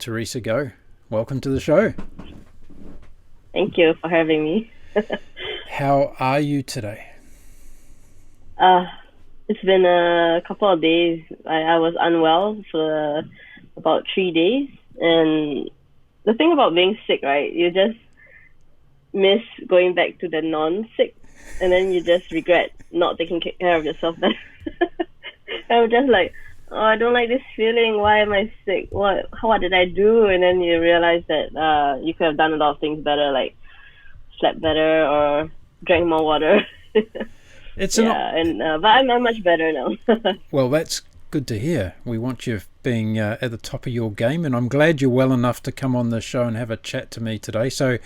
Theresa Goh. Welcome to the show. Thank you for having me. How are you today? It's been a couple of days. I was unwell for about 3 days. And the thing about being sick, right? You just miss going back to the non-sick. And then you just regret not taking care of yourself then. I'm just like, oh, I don't like this feeling. Why am I sick? What did I do? And then you realize that you could have done a lot of things better, like slept better or drank more water. But I'm much better now. Well, that's good to hear. We want you being at the top of your game, and I'm glad you're well enough to come on the show and have a chat to me today. So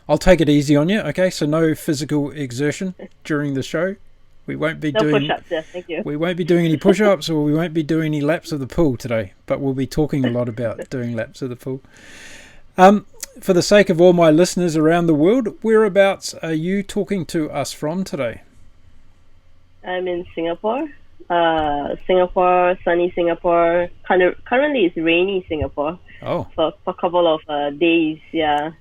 I'll take it easy on you, okay? So no physical exertion during the show. We won't be doing push-ups. Yeah, thank you. We won't be doing any push-ups, or we won't be doing any laps of the pool today. But we'll be talking a lot about doing laps of the pool. For the sake of all my listeners around the world, whereabouts are you talking to us from today? I'm in Singapore. Sunny Singapore. Currently, it's rainy Singapore. Oh. For a couple of days, yeah.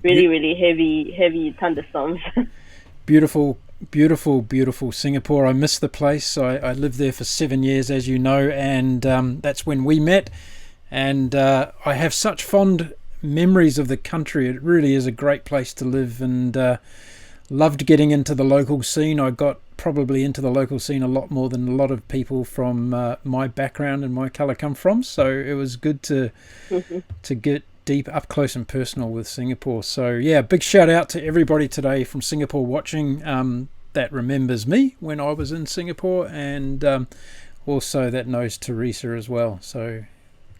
Really heavy thunderstorms. Beautiful Singapore. I miss the place. I lived there for 7 years, as you know, and that's when we met. And I have such fond memories of the country. It really is a great place to live, and loved getting into the local scene. I got probably into the local scene a lot more than a lot of people from my background and my colour come from. So it was good to get deep up close and personal with Singapore. So yeah, big shout out to everybody today from Singapore watching that remembers me when I was in Singapore, and also that knows Theresa as well. So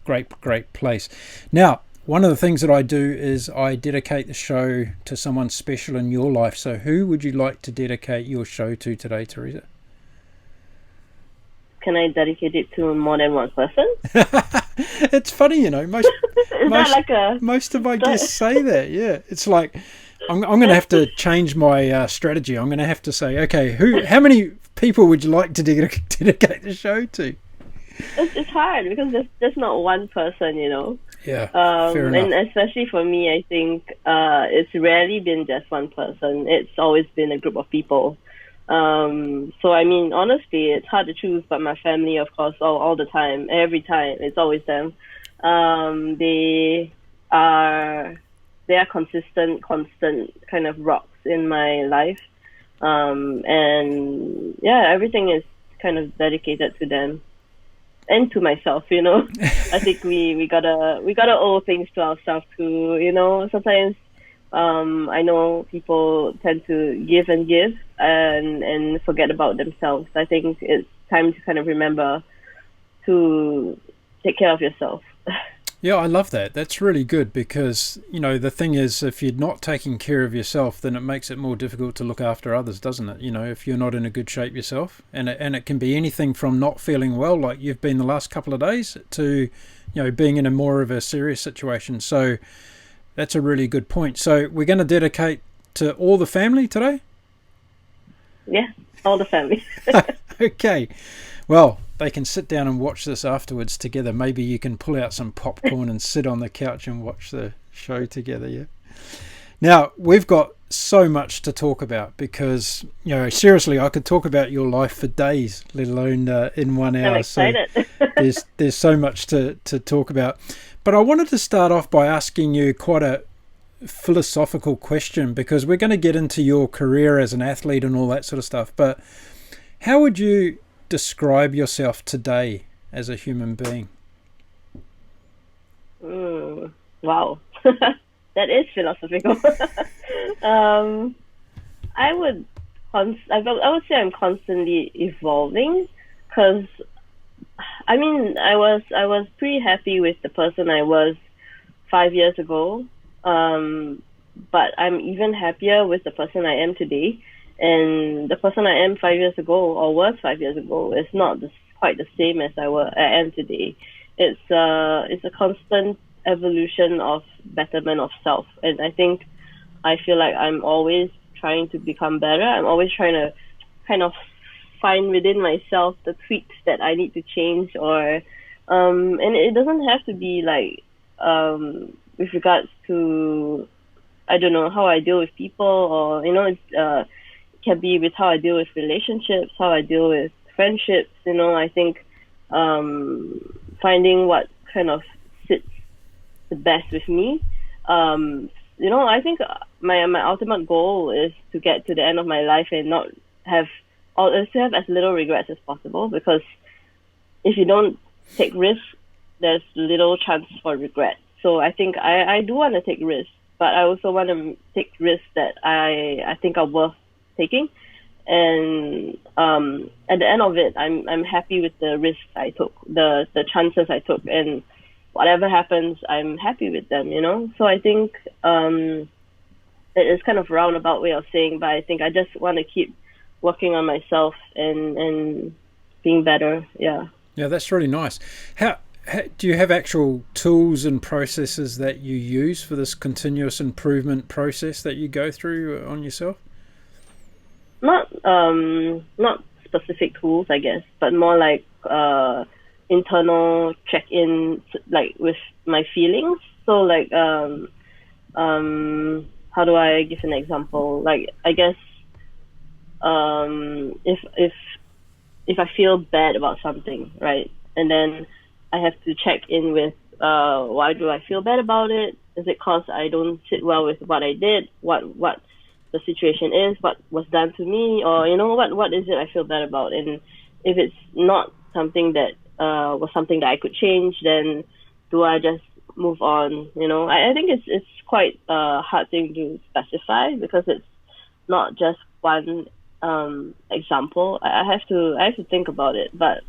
great place. Now, one of the things that I do is I dedicate the show to someone special in your life. So who would you like to dedicate your show to today, Theresa? Can I dedicate it to more than one person? It's funny, you know, most of my guests say that. Yeah, it's like I'm going to have to change my strategy. I'm going to have to say, okay, how many people would you like to dedicate the show to? It's hard because there's not one person, you know. Yeah, fair enough. And especially for me, I think it's rarely been just one person. It's always been a group of people. So I mean, honestly, it's hard to choose, but my family, of course, all the time, every time, it's always them. They are constant kind of rocks in my life. And yeah, everything is kind of dedicated to them and to myself, you know. I think we gotta owe things to ourselves too, you know. Sometimes I know people tend to give and forget about themselves. I think it's time to kind of remember to take care of yourself. Yeah, I love that. That's really good, because, you know, the thing is, if you're not taking care of yourself, then it makes it more difficult to look after others, doesn't it? You know, if you're not in a good shape yourself, and it can be anything from not feeling well, like you've been the last couple of days, to, you know, being in a more of a serious situation. So that's a really good point. So we're going to dedicate to all the family today? Yeah, all the family. Okay. Well, they can sit down and watch this afterwards together. Maybe you can pull out some popcorn and sit on the couch and watch the show together, yeah? Now, we've got so much to talk about because, you know, seriously, I could talk about your life for days, let alone in 1 hour. I'm excited. So there's so much to talk about. But I wanted to start off by asking you quite a philosophical question, because we're going to get into your career as an athlete and all that sort of stuff. But how would you describe yourself today as a human being? Wow. That is philosophical. I would say I'm constantly evolving, because I mean, I was pretty happy with the person I was 5 years ago, but I'm even happier with the person I am today. And the person I am 5 years ago, or was 5 years ago, is not quite the same as I am today. It's a constant evolution of betterment of self, and I feel like I'm always trying to become better. I'm always trying to kind of find within myself the tweaks that I need to change, or and it doesn't have to be like with regards to, I don't know, how I deal with people, or it can be with how I deal with relationships, how I deal with friendships. I think finding what kind of sits the best with me. I think my ultimate goal is to get to the end of my life and not have, or is to have as little regrets as possible, because if you don't take risks, there's little chance for regret. So I think I do want to take risks, but I also want to take risks that I think are worth taking. And at the end of it, I'm happy with the risks I took, the chances I took, and whatever happens, I'm happy with them, So I think it is kind of a roundabout way of saying, but I think I just want to keep working on myself and being better. Yeah. Yeah, that's really nice. How do you have actual tools and processes that you use for this continuous improvement process that you go through on yourself? Not specific tools, I guess, but more like internal check-in, like with my feelings. So like how do I give an example? Like, I guess if I feel bad about something, right, and then I have to check in with why do I feel bad about it? Is it because I don't sit well with what I did? What the situation is? What was done to me? Or what is it I feel bad about? And if it's not something that was something that I could change, then do I just move on? I think it's quite a hard thing to specify, because it's not just one example. I have to think about it, but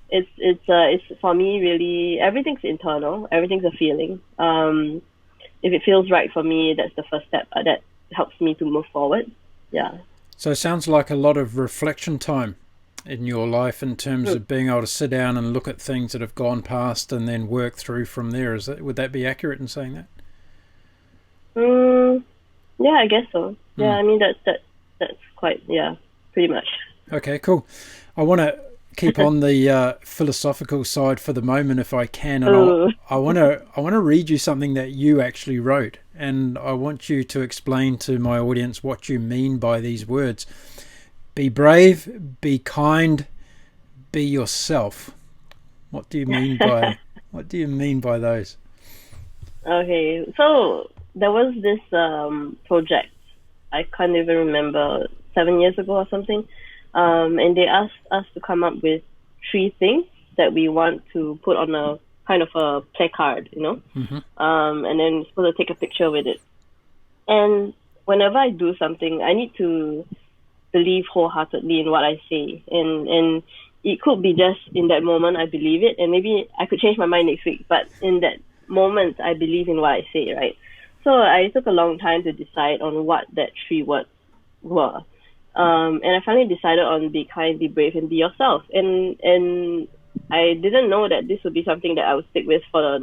it's for me, really, everything's internal, everything's a feeling. If it feels right for me, that's the first step that helps me to move forward. Yeah. So it sounds like a lot of reflection time in your life, in terms of being able to sit down and look at things that have gone past and then work through from there. Would that be accurate in saying that? Yeah, I guess so. Yeah, I mean that's quite, yeah, pretty much. Okay, cool. I want to keep on the philosophical side for the moment, if I can, and I want to read you something that you actually wrote, and I want you to explain to my audience what you mean by these words. Be brave, be kind, be yourself. What do you mean by those? Okay, so there was this project, I can't even remember, 7 years ago or something, and they asked us to come up with 3 things that we want to put on a kind of a placard, Mm-hmm. And then we're supposed to take a picture with it. And whenever I do something, I need to believe wholeheartedly in what I say, and it could be just in that moment I believe it, and maybe I could change my mind next week, but in that moment I believe in what I say, right? So I took a long time to decide on what that 3 words were, and I finally decided on be kind, be brave, and be yourself. And I didn't know that this would be something that I would stick with for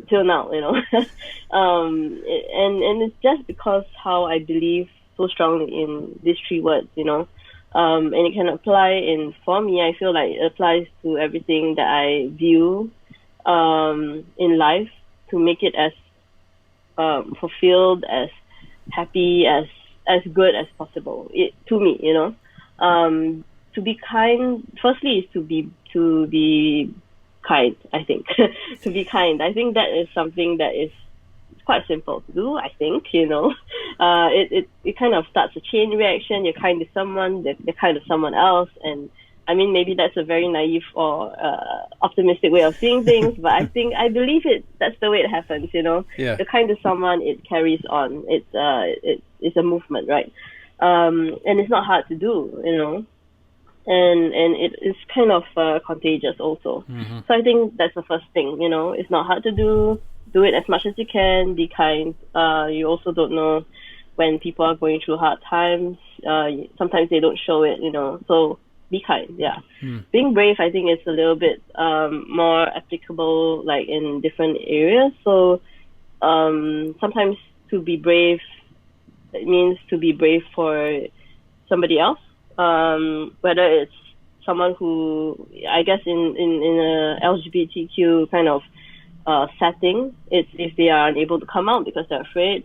till now, and it's just because how I believe so strongly in these 3 words, and it can apply for me, I feel like it applies to everything that I view in life, to make it as fulfilled, as happy, as good as possible, to me, to be kind, firstly, is to be kind, I think. To be kind, I think that is something that is quite simple to do, I think, it kind of starts a chain reaction. You're kind to someone, they're kind to someone else, and I mean, maybe that's a very naive or optimistic way of seeing things, but I believe that's the way it happens, Yeah. You're kind to someone, it carries on. It's a movement, right? And it's not hard to do, and it is kind of contagious also. Mm-hmm. So I think that's the first thing, it's not hard to do. Do it as much as you can. Be kind. You also don't know when people are going through hard times. Sometimes they don't show it, so be kind. Yeah. Being brave, I think, is a little bit more applicable, like in different areas. So sometimes to be brave, it means to be brave for somebody else, whether it's someone who, I guess, in a LGBTQ kind of setting. It's if they are unable to come out because they're afraid.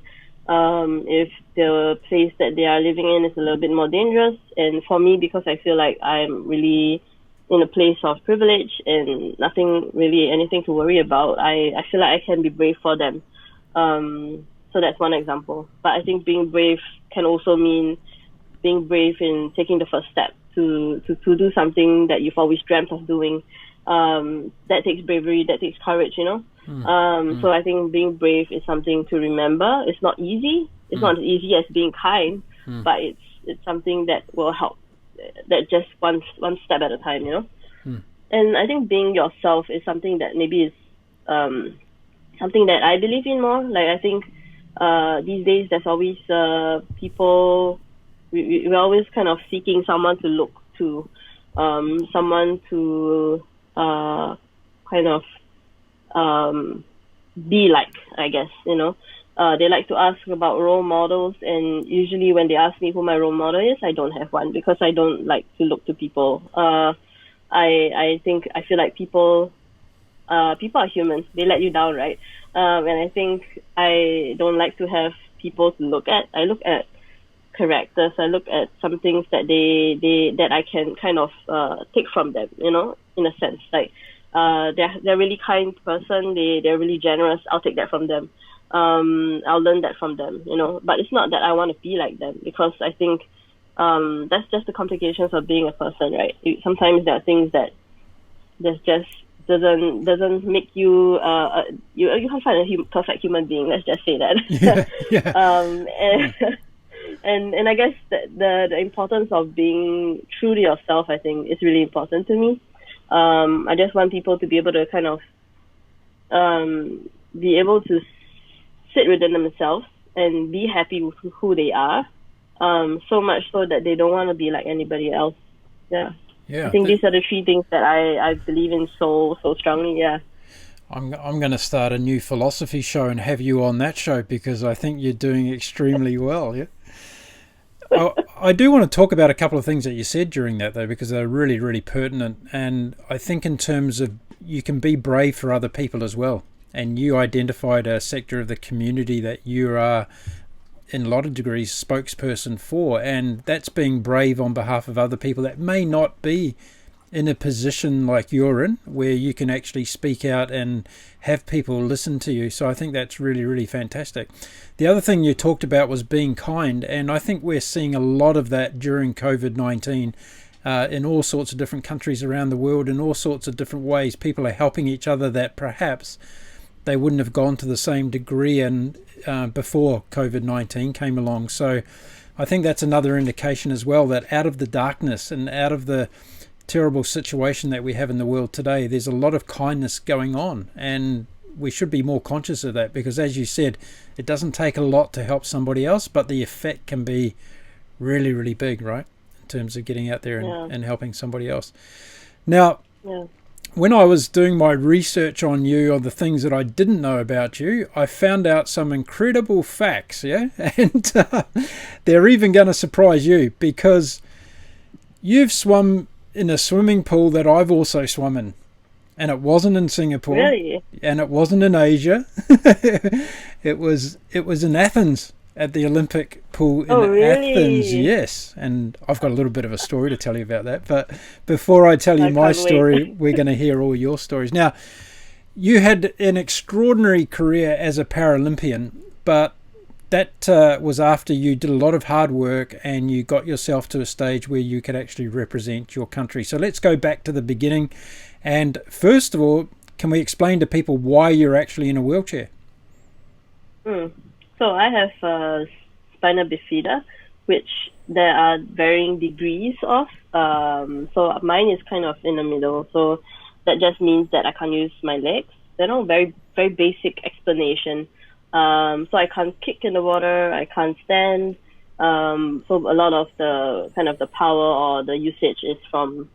If the place that they are living in is a little bit more dangerous. And for me, because I feel like I'm really in a place of privilege and nothing really anything to worry about, I feel like I can be brave for them. So that's one example. But I think being brave can also mean being brave in taking the first step to do something that you've always dreamt of doing. That takes bravery, that takes courage, you know. So I think being brave is something to remember. It's not easy. It's not as easy as being kind, but it's something that will help. That just one step at a time, you know. And I think being yourself is something that maybe is something that I believe in more. Like I think these days there's always people. We're always kind of seeking someone to look to, someone to kind of be like, I guess, you know. They like to ask about role models, and usually when they ask me who my role model is, I don't have one because I don't like to look to people. I feel like people are humans. They let you down, right? And I think I don't like to have people to look at. I look at characters. I look at some things that that I can kind of take from them, you know, in a sense. Like they're really kind person. They're really generous. I'll take that from them. I'll learn that from them, you know. But it's not that I want to be like them, because I think that's just the complications of being a person, right? Sometimes there are things that just doesn't make you you can't find a perfect human being. Let's just say that. And I guess the importance of being true to yourself, I think, is really important to me. I just want people to be able to kind of be able to sit within themselves and be happy with who they are. So much so that they don't want to be like anybody else. Yeah. I think these are the three things that I believe in so strongly. Yeah. I'm going to start a new philosophy show and have you on that show, because I think you're doing extremely well. Yeah. I do want to talk about a couple of things that you said during that, though, because they're really, really pertinent. And I think in terms of you can be brave for other people as well. And you identified a sector of the community that you are, in a lot of degrees, spokesperson for. And that's being brave on behalf of other people that may not be in a position like you're in, where you can actually speak out and have people listen to you. So I think that's really, really fantastic. The other thing you talked about was being kind, and I think we're seeing a lot of that during COVID-19 in all sorts of different countries around the world, in all sorts of different ways. People are helping each other that perhaps they wouldn't have gone to the same degree and before COVID-19 came along. So I think that's another indication as well that out of the darkness and out of the terrible situation that we have in the world today, there's a lot of kindness going on, and we should be more conscious of that, because as you said, it doesn't take a lot to help somebody else, but the effect can be really, really big, right, in terms of getting out there and helping somebody else. Now, when I was doing my research on you, on the things that I didn't know about you, I found out some incredible facts, and they're even going to surprise you, because you've swum in a swimming pool that I've also swum in, and it wasn't in Singapore, really? And it wasn't in Asia. it was in Athens, at the Olympic pool in Athens. Yes, and I've got a little bit of a story to tell you about that. But before I tell you my story, we're going to hear all your stories. Now, you had an extraordinary career as a Paralympian, but that was after you did a lot of hard work and you got yourself to a stage where you could actually represent your country. So let's go back to the beginning. And first of all, can we explain to people why you're actually in a wheelchair? So I have spina bifida, which there are varying degrees of. So mine is kind of in the middle. So that just means that I can't use my legs. Very, very basic explanation. So I can't kick in the water, I can't stand. So a lot of the kind of the power or the usage is from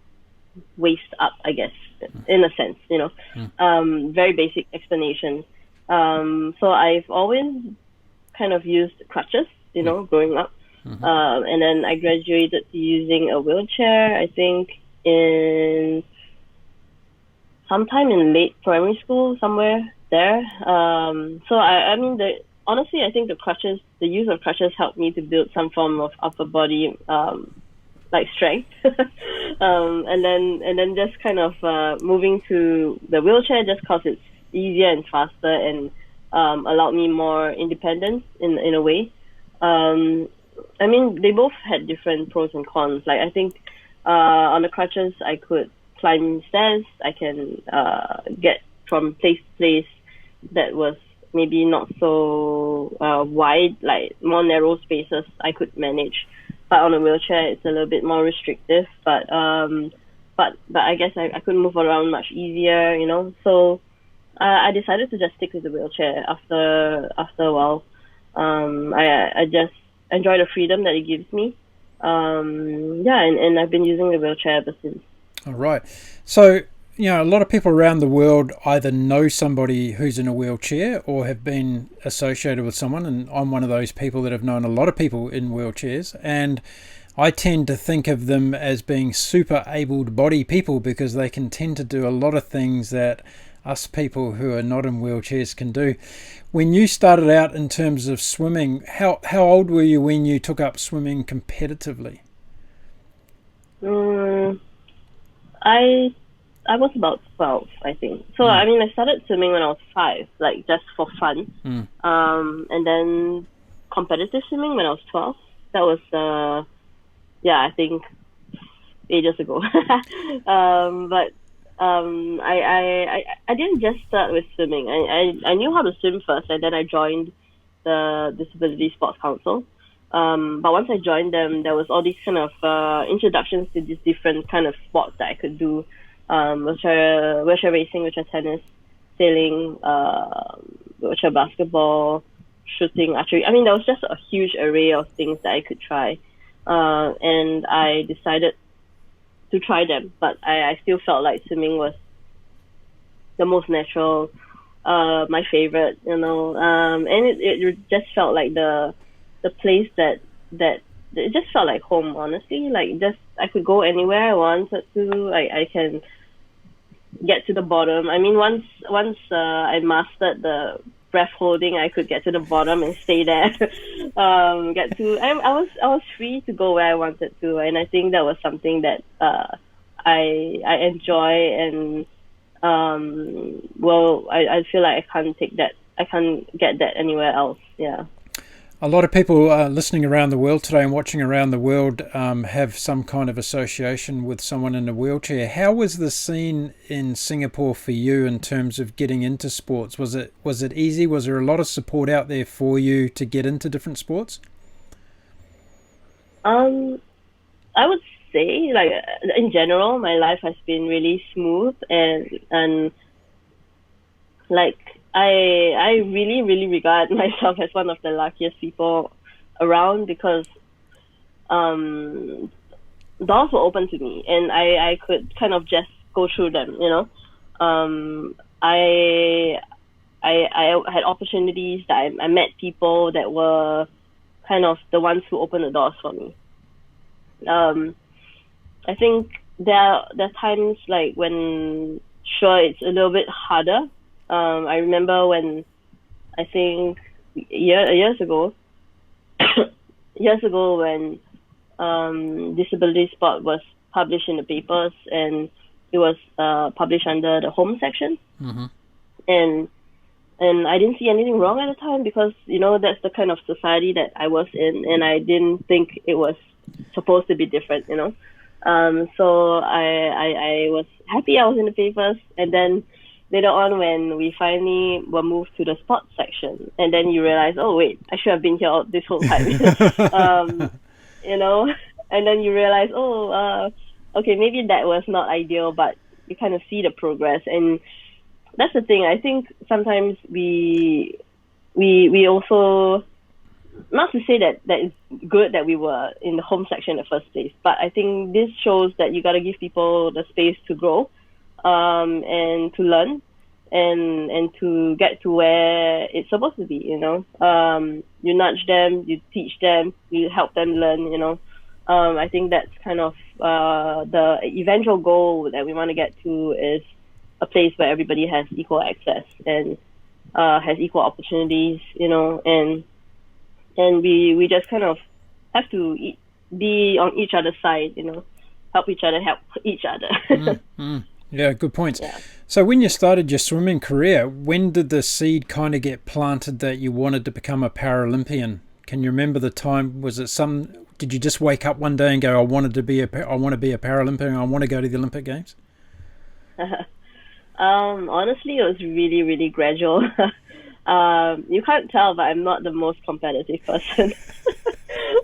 waist up, I guess, in a sense, you know. Very basic explanation. So I've always kind of used crutches, you know, growing up. And then I graduated to using a wheelchair, I think sometime in late primary school, somewhere there. I mean, honestly, I think the use of crutches helped me to build some form of upper body like strength, and then just kind of moving to the wheelchair just because it's easier and faster and allowed me more independence in a way. I mean, they both had different pros and cons. Like I think on the crutches, I could climb stairs. I can get from place to place that was maybe not so wide, like more narrow spaces I could manage. But on a wheelchair, it's a little bit more restrictive. But I guess I could move around much easier, you know. So I decided to just stick with the wheelchair after a while. I just enjoy the freedom that it gives me. And I've been using the wheelchair ever since. All right. So, you know, a lot of people around the world either know somebody who's in a wheelchair or have been associated with someone, and I'm one of those people that have known a lot of people in wheelchairs, and I tend to think of them as being super able-bodied people because they can tend to do a lot of things that us people who are not in wheelchairs can do. When you started out in terms of swimming, how old were you when you took up swimming competitively? I was about 12, I think. So, I mean, I started swimming when I was 5, like just for fun. And then competitive swimming when I was 12. That was, I think ages ago. I didn't just start with swimming. I knew how to swim first, and then I joined the Disability Sports Council. But once I joined them, there was all these kind of introductions to these different kind of sports that I could do. Wheelchair racing, wheelchair tennis, sailing, wheelchair basketball, shooting, archery. I mean, there was just a huge array of things that I could try. And I decided to try them, but I still felt like swimming was the most natural, my favorite, you know. And it just felt like the place that it just felt like home, honestly. Like just I could go anywhere I wanted to. I can get to the bottom. I mean, once I mastered the breath holding, I could get to the bottom and stay there. I was free to go where I wanted to, and I think that was something that I enjoy, and I feel like I can't get that anywhere else. Yeah. A lot of people listening around the world today and watching around the world have some kind of association with someone in a wheelchair. How was the scene in Singapore for you in terms of getting into sports? Was it easy? Was there a lot of support out there for you to get into different sports? I would say, like, in general, my life has been really smooth, and like I really, really regard myself as one of the luckiest people around, because doors were open to me, and I could kind of just go through them, you know. I had opportunities that I met people that were kind of the ones who opened the doors for me. I think there are times like when, sure, it's a little bit harder. I remember when, I think years ago when disability sport was published in the papers, and it was published under the home section. Mm-hmm. And I didn't see anything wrong at the time, because, you know, that's the kind of society that I was in, and I didn't think it was supposed to be different, you know. So I was happy I was in the papers, and then later on, when we finally were moved to the sports section, and then you realize, oh wait, I should have been here this whole time. You know, and then you realize, okay, maybe that was not ideal, but you kind of see the progress. And that's the thing. I think sometimes we also, not to say that it's good that we were in the home section in the first place, but I think this shows that you got to give people the space to grow, and to learn, and to get to where it's supposed to be, you know. You nudge them, you teach them, you help them learn, you know. I think that's kind of the eventual goal that we want to get to, is a place where everybody has equal access. And has equal opportunities, and we just kind of have to be on each other's side, help each other, help each other. Yeah, good points. Yeah. So when you started your swimming career, when did the seed kind of get planted that you wanted to become a Paralympian? Can you remember the time? Did you just wake up one day and go, I want to be a Paralympian, I want to go to the Olympic Games? Honestly, it was really, really gradual. You can't tell, but I'm not the most competitive person.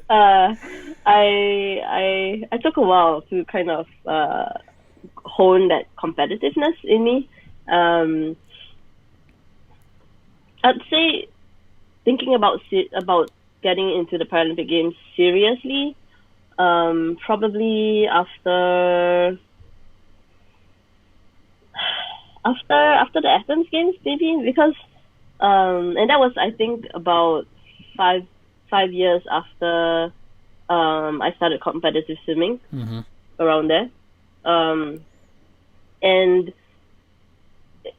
I took a while to kind of hone that competitiveness in me. I'd say thinking about getting into the Paralympic Games seriously, probably after the Athens Games, maybe, because and that was, I think, about five years after I started competitive swimming, around there. And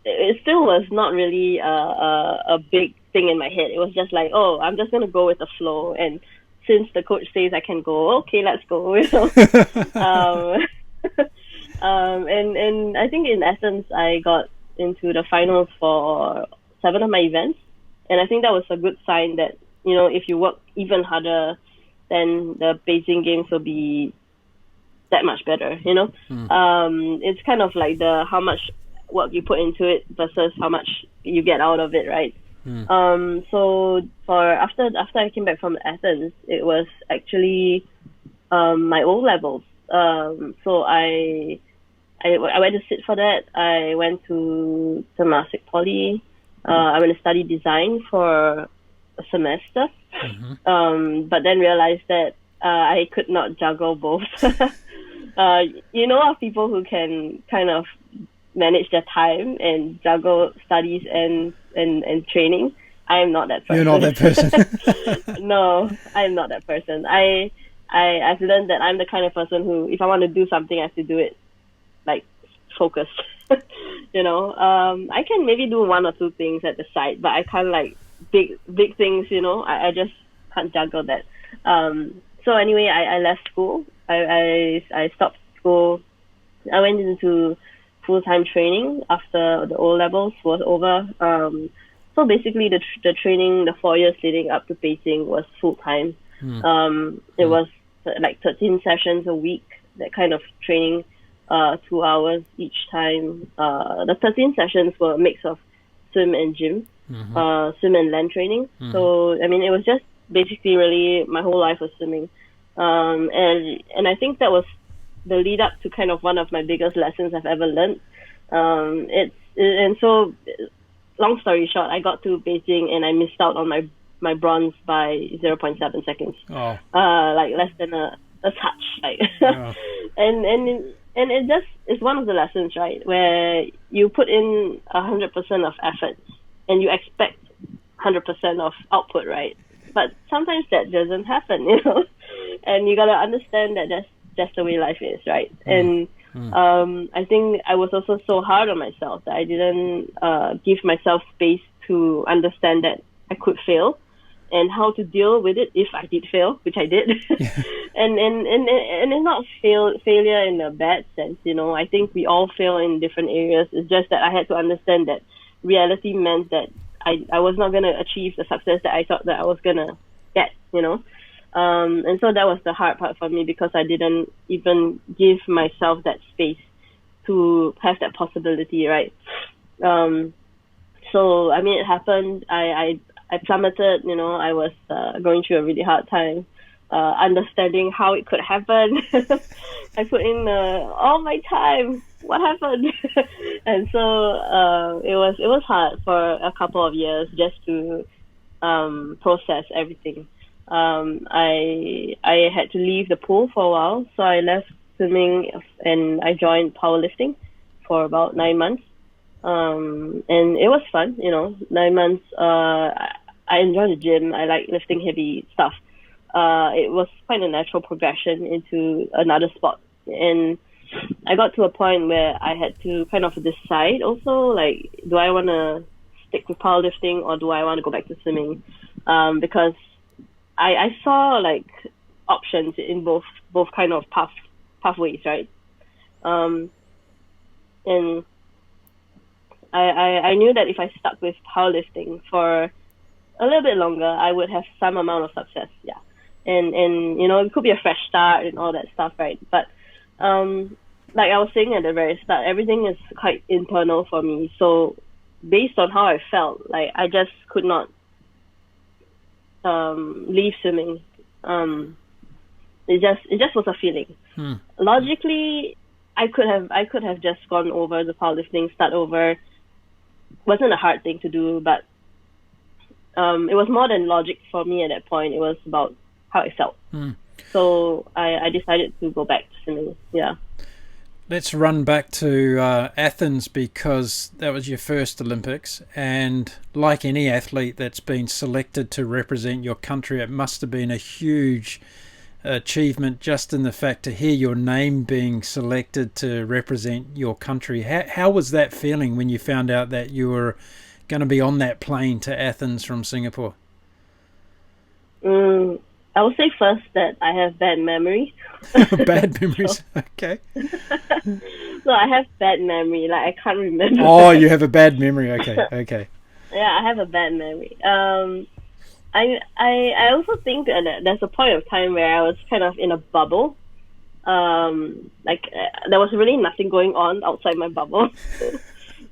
it still was not really a big thing in my head. It was just like, oh, I'm just gonna go with the flow, and since the coach says I can go, okay, let's go. And I think in Athens I got into the finals for 7 of my events, and I think that was a good sign that if you work even harder, then the Beijing Games will be that much better. It's kind of like how much work you put into it versus how much you get out of it, right? So after I came back from Athens, it was actually my O levels. So I went to sit for that. I went to Temasek Poly. I went to study design for a semester, but then realized that I could not juggle both. Of people who can kind of manage their time and juggle studies and training. I am not that person. You're not that person. No, I am not that person. I've learned that I'm the kind of person who, if I want to do something, I have to do it like focused. I can maybe do 1 or 2 things at the side, but I can't like big things. I just can't juggle that. So anyway, I left school. I stopped school. I went into full-time training after the O levels was over. So basically, the training, the 4 years leading up to Beijing, was full-time. It was like 13 sessions a week, that kind of training, 2 hours each time. The 13 sessions were a mix of swim and gym, swim and land training. So, I mean, it was just basically really my whole life was swimming. And I think that was the lead up to kind of one of my biggest lessons I've ever learned. And so, long story short, I got to Beijing and I missed out on my bronze by 0.7 seconds. Oh. Like less than a touch. Like, Yeah. and it just is one of the lessons, right, where you put in 100% of effort and you expect 100% of output, right? But sometimes that doesn't happen, and you gotta understand that that's just the way life is, right? And I think I was also so hard on myself that I didn't give myself space to understand that I could fail and how to deal with it if I did fail, which I did. and it's not failure in a bad sense, I think we all fail in different areas. It's just that I had to understand that reality meant that I was not going to achieve the success that I thought that I was going to get, and so that was the hard part for me, because I didn't even give myself that space to have that possibility, right? So, I mean, it happened. I plummeted, I was going through a really hard time, understanding how it could happen. I put in all my time. What happened? And so it was hard for a couple of years just to process everything. I had to leave the pool for a while, so I left swimming and I joined powerlifting for about 9 months. And it was fun, 9 months. I enjoyed the gym. I like lifting heavy stuff. It was quite a natural progression into another sport. And I got to a point where I had to kind of decide also, like, do I want to stick with powerlifting or do I want to go back to swimming? Because I saw like options in both kind of pathways, right? And I knew that if I stuck with powerlifting for a little bit longer, I would have some amount of success, yeah. And it could be a fresh start and all that stuff, right? But like I was saying at the very start, everything is quite internal for me. So based on how I felt, like I just could not leave swimming. It just was a feeling. Logically, I could have just gone over the powerlifting, start over. Wasn't a hard thing to do, but it was more than logic for me at that point. It was about how I felt. So I decided to go back to swimming. Yeah. Let's run back to Athens, because that was your first Olympics, and like any athlete that's been selected to represent your country, it must have been a huge achievement just in the fact to hear your name being selected to represent your country. How was that feeling when you found out that you were going to be on that plane to Athens from Singapore? I will say first that I have bad memory. Bad memories, okay. So I have bad memory, like I can't remember. Oh, you have a bad memory, okay. Yeah, I have a bad memory. I also think that there's a point of time where I was kind of in a bubble. There was really nothing going on outside my bubble.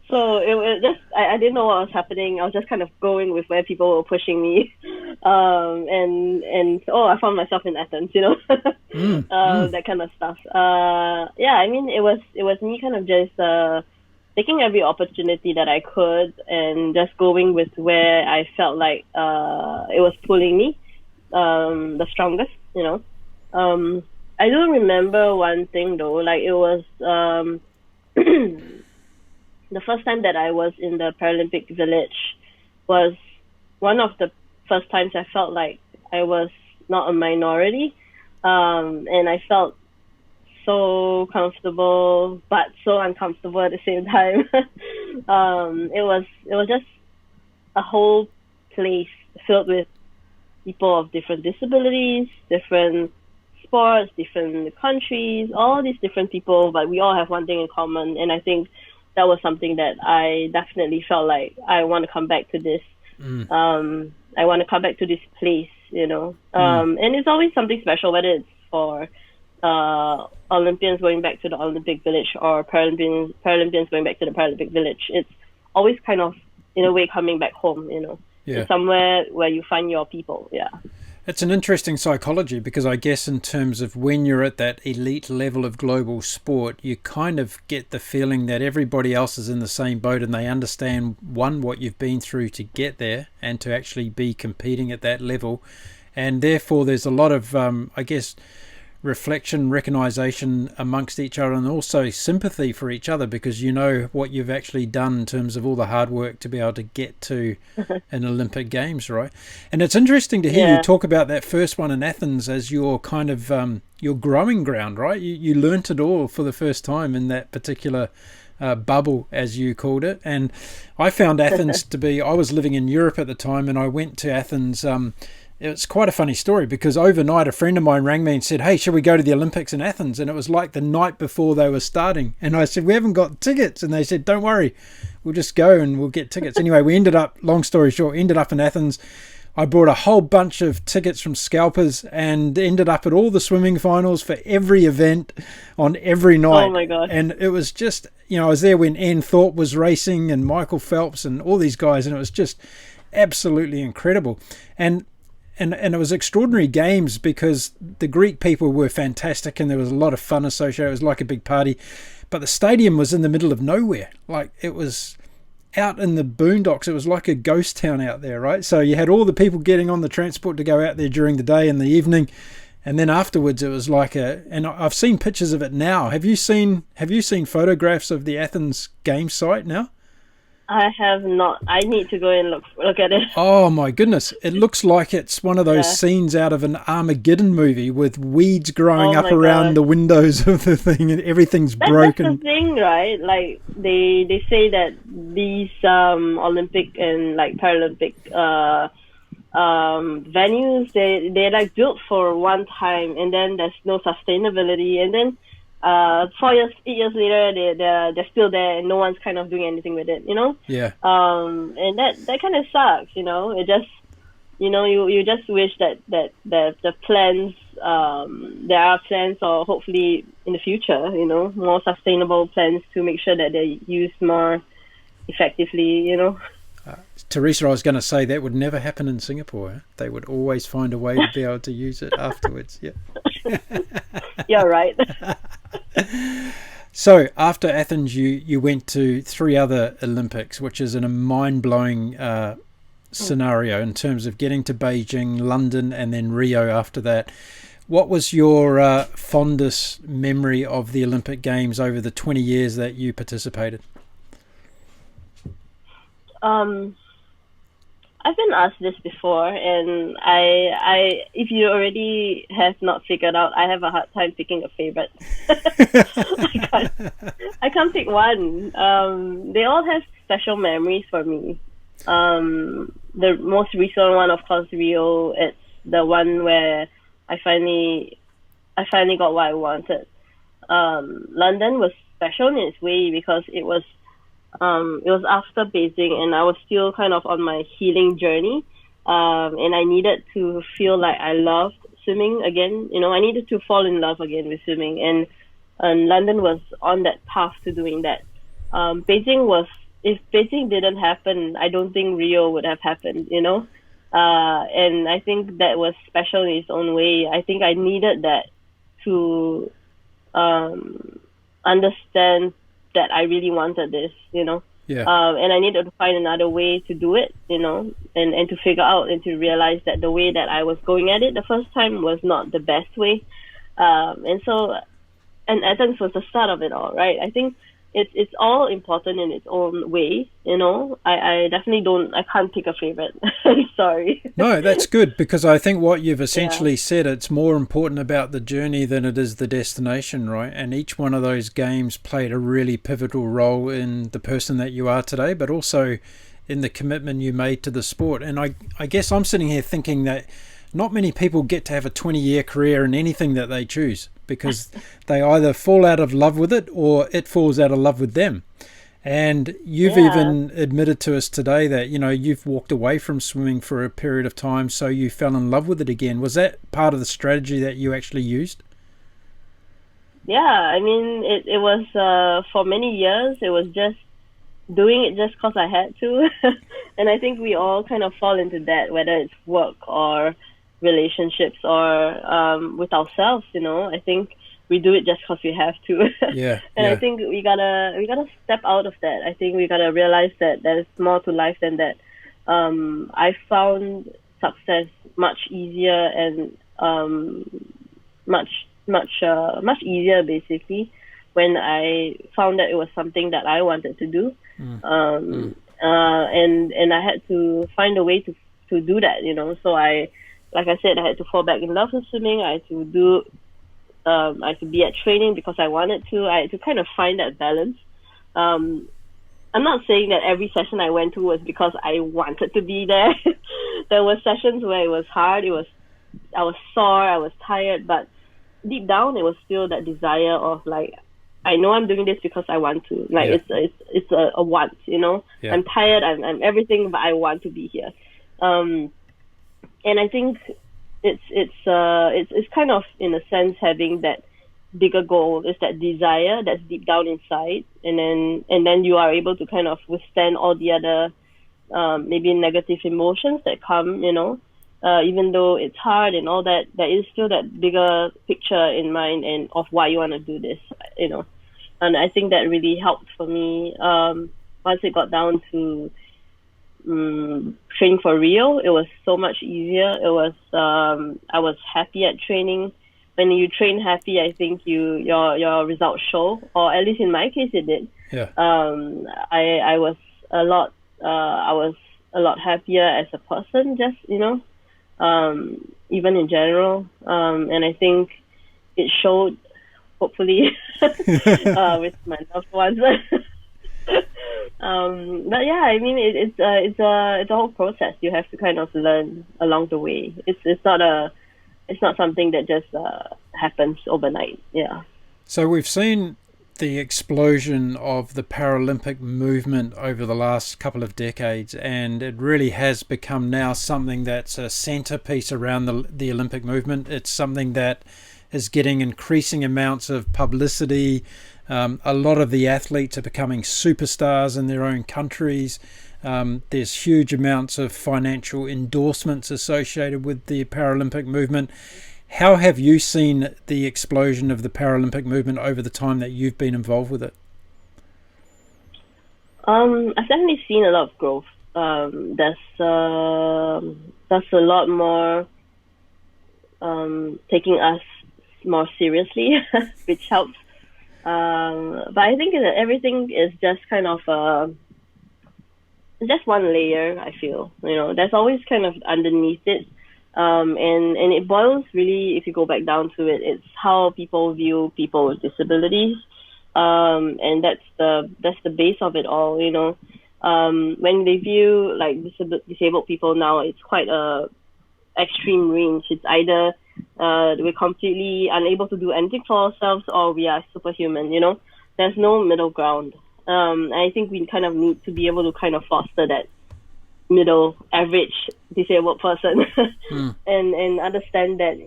So it was just, I didn't know what was happening. I was just kind of going with where people were pushing me. I found myself in Athens, that kind of stuff. I mean, it was me kind of just taking every opportunity that I could and just going with where I felt like it was pulling me the strongest, I do remember one thing though, like it was the first time that I was in the Paralympic Village was one of the first times I felt like I was not a minority, and I felt so comfortable but so uncomfortable at the same time. It was just a whole place filled with people of different disabilities, different sports, different countries, all these different people, but we all have one thing in common, and I think that was something that I definitely felt like I want to come back to this. I want to come back to this place, and it's always something special, whether it's for Olympians going back to the Olympic Village or Paralympians going back to the Paralympic Village. It's always kind of, in a way, coming back home, Yeah. somewhere where you find your people. Yeah. It's an interesting psychology, because I guess in terms of when you're at that elite level of global sport, you kind of get the feeling that everybody else is in the same boat and they understand, one, what you've been through to get there and to actually be competing at that level. And therefore there's a lot of, reflection, recognition amongst each other, and also sympathy for each other, because you know what you've actually done in terms of all the hard work to be able to get to an Olympic Games, right? And it's interesting to hear you talk about that first one in Athens as your kind of your growing ground, right? You learnt it all for the first time in that particular bubble, as you called it. And I found Athens to be, I was living in Europe at the time, and I went to Athens. It's quite a funny story, because overnight a friend of mine rang me and said, "Hey, should we go to the Olympics in Athens?" And it was like the night before they were starting. And I said, "We haven't got tickets." And they said, "Don't worry, we'll just go and we'll get tickets." Anyway, we ended up, long story short, ended up in Athens. I bought a whole bunch of tickets from scalpers and ended up at all the swimming finals for every event on every night. Oh my God. And it was just, I was there when Anne Thorpe was racing and Michael Phelps and all these guys, and it was just absolutely incredible. And it was extraordinary games, because the Greek people were fantastic and there was a lot of fun associated. It was like a big party. But the stadium was in the middle of nowhere. Like, it was out in the boondocks. It was like a ghost town out there, right? So you had all the people getting on the transport to go out there during the day and the evening. And then afterwards it was like and I've seen pictures of it now. Have you seen photographs of the Athens game site now? I have not. I need to go and look at it. Oh my goodness. It looks like it's one of those Yeah. scenes out of an Armageddon movie with weeds growing Oh up my around God. the windows of the thing and everything's That's the broken. thing, right? Like they say that these Olympic and like Paralympic venues, they're like built for one time, and then there's no sustainability, and then 8 years later they're still there and no one's kind of doing anything with it, Yeah. and that kind of sucks. It just, you just wish that the plans, there are plans, or hopefully in the future, more sustainable plans to make sure that they're used more effectively. Theresa, I was going to say that would never happen in Singapore. Eh? They would always find a way to be able to use it afterwards. Yeah. Yeah, right. So after Athens, you went to 3 other Olympics, which is in a mind-blowing scenario in terms of getting to Beijing, London, and then Rio after that. What was your fondest memory of the Olympic Games over the 20 years that you participated? I've been asked this before, and I if you already have not figured out, I have a hard time picking a favorite. I can't pick one. They all have special memories for me. The most recent one, of course, Rio. It's the one where I finally got what I wanted. London was special in its way because it was after Beijing, and I was still kind of on my healing journey. And I needed to feel like I loved swimming again. I needed to fall in love again with swimming, and London was on that path to doing that. If Beijing didn't happen, I don't think Rio would have happened. And I think that was special in its own way. I think I needed that to understand that I really wanted this, Yeah. and I needed to find another way to do it, and to figure out and to realize that the way that I was going at it the first time was not the best way. And Athens was the start of it all, right? I think it's all important in its own way, I definitely I can't pick a favorite. Sorry. No, that's good, because I think what you've essentially said, it's more important about the journey than it is the destination, right? And each one of those games played a really pivotal role in the person that you are today, but also in the commitment you made to the sport. And I guess I'm sitting here thinking that not many people get to have a 20-year career in anything that they choose, because they either fall out of love with it or it falls out of love with them. And you've even admitted to us today that, you've walked away from swimming for a period of time, so you fell in love with it again. Was that part of the strategy that you actually used? Yeah, I mean, it was, for many years, it was just doing it just because I had to. And I think we all kind of fall into that, whether it's work or relationships or with ourselves. I think we do it just because we have to. Yeah. And I think we gotta step out of that. I think we gotta realize that there's more to life than that. I found success much easier and much easier, basically, when I found that it was something that I wanted to do. And I had to find a way to do that. So like I said, I had to fall back in love with swimming. I had to be at training because I wanted to. I had to kind of find that balance. I'm not saying that every session I went to was because I wanted to be there. There were sessions where it was hard. I was sore. I was tired, but deep down, it was still that desire of like, I know I'm doing this because I want to. Like it's a want. Yeah. I'm tired. I'm everything, but I want to be here. And I think it's kind of, in a sense, having that bigger goal, is that desire that's deep down inside, and then you are able to kind of withstand all the other maybe negative emotions that come, even though it's hard and all that. There is still that bigger picture in mind and of why you want to do this, and I think that really helped for me. Once it got down to training for Rio, it was so much easier. It was I was happy at training. When you train happy, I think your results show, or at least in my case, it did. Yeah. I I was a lot happier as a person, just, even in general. And I think it showed, hopefully, with my loved ones. But yeah, I mean, it's a whole process. You have to kind of learn along the way. It's not something that just happens overnight. Yeah. So we've seen the explosion of the Paralympic movement over the last couple of decades, and it really has become now something that's a centerpiece around the Olympic movement. It's something that is getting increasing amounts of publicity. A lot of the athletes are becoming superstars in their own countries. There's huge amounts of financial endorsements associated with the Paralympic movement. How have you seen the explosion of the Paralympic movement over the time that you've been involved with it? I've definitely seen a lot of growth. There's a lot more taking us more seriously, which helps. But I think that everything is just kind of just one layer. I feel, there's always kind of underneath it. And it boils really, if you go back down to it, it's how people view people with disabilities, and that's the base of it all. When they view like disabled people now, it's quite a extreme range. It's either we're completely unable to do anything for ourselves, or we are superhuman. There's no middle ground. I think we kind of need to be able to kind of foster that middle average disabled person and understand that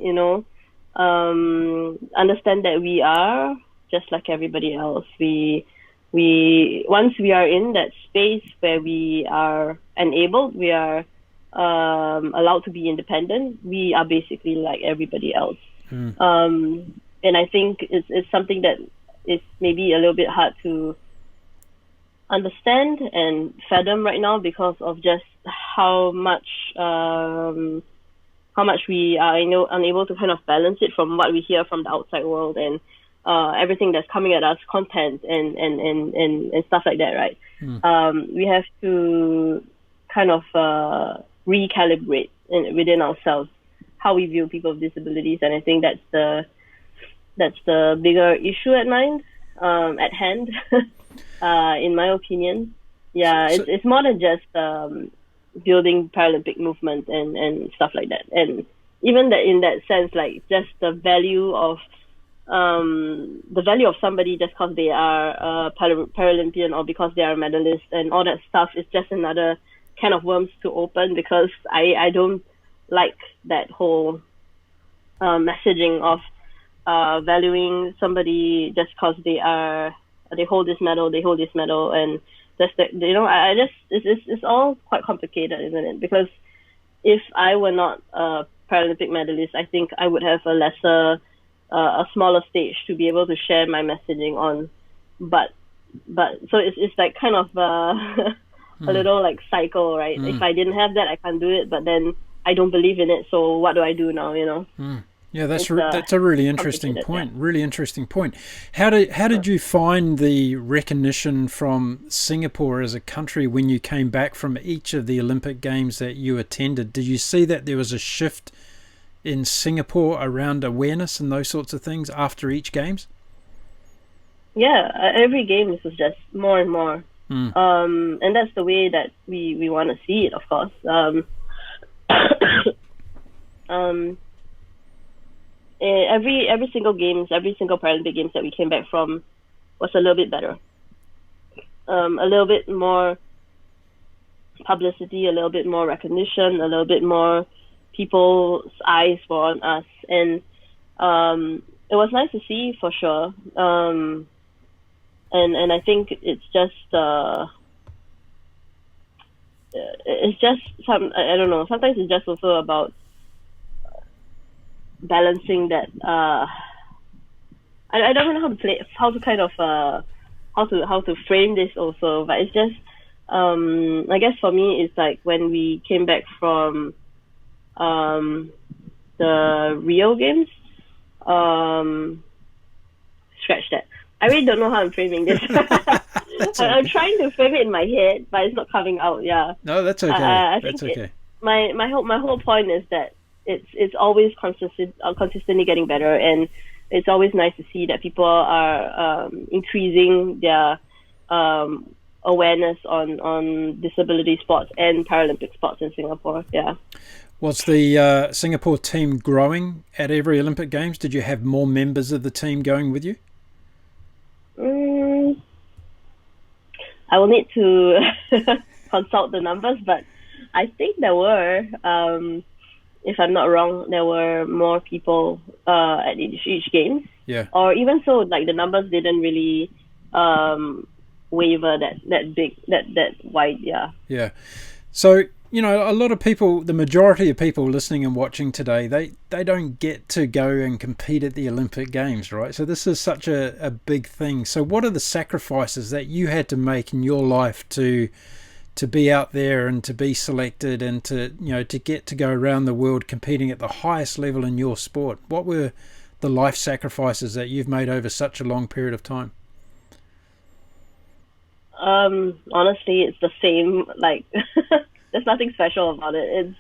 understand that we are just like everybody else. We once we are in that space where we are enabled, we are allowed to be independent, we are basically like everybody else. And I think it's something that is maybe a little bit hard to understand and fathom right now because of just how much we are unable to kind of balance it from what we hear from the outside world and everything that's coming at us, content and stuff like that, right? We have to kind of recalibrate within ourselves how we view people with disabilities, and I think that's the bigger issue at hand. In my opinion, it's more than just building Paralympic movement and stuff like that. And even that, in that sense, like just the value of somebody just because they are a Paralympian or because they are a medalist and all that stuff is just another can of worms to open, because I don't like that whole messaging of valuing somebody just because they hold this medal, and just that, I just it's all quite complicated, isn't it? Because if I were not a Paralympic medalist, I think I would have a smaller stage to be able to share my messaging on. But so it's like kind of a little like cycle, right? If I didn't have that, I can't do it. But then I don't believe in it, so what do I do now? Yeah, that's a really interesting point. Yeah. Really interesting point. How did you find the recognition from Singapore as a country when you came back from each of the Olympic Games that you attended? Did you see that there was a shift in Singapore around awareness and those sorts of things after each Games? Yeah, every Games was just more and more. And that's the way that we want to see it, of course. Every single Games, every single Paralympic Games that we came back from was a little bit better. A little bit more publicity, a little bit more recognition, a little bit more people's eyes were on us. And it was nice to see, for sure. And I think it's just I don't know, sometimes it's just also about balancing that I don't know how to frame this also, but it's just I guess for me it's like when we came back from the Rio Games, scratch that. I really don't know how I'm framing this. I'm trying to frame it in my head, but it's not coming out. Yeah. No, that's okay. I That's think okay. My whole point is that it's always consistently getting better, and it's always nice to see that people are increasing their awareness on disability sports and Paralympic sports in Singapore. Yeah. Was the Singapore team growing at every Olympic Games? Did you have more members of the team going with you? I will need to consult the numbers, but I think there were, if I'm not wrong, there were more people at each game. Yeah. Or even so, like the numbers didn't really waver that wide. Yeah. Yeah. So, you know, a lot of people, the majority of people listening and watching today, they don't get to go and compete at the Olympic Games, right? So this is such a big thing. So what are the sacrifices that you had to make in your life to be out there and to be selected and to, you know, to get to go around the world competing at the highest level in your sport? What were the life sacrifices that you've made over such a long period of time? Honestly, it's the same. Like, there's nothing special about it. It's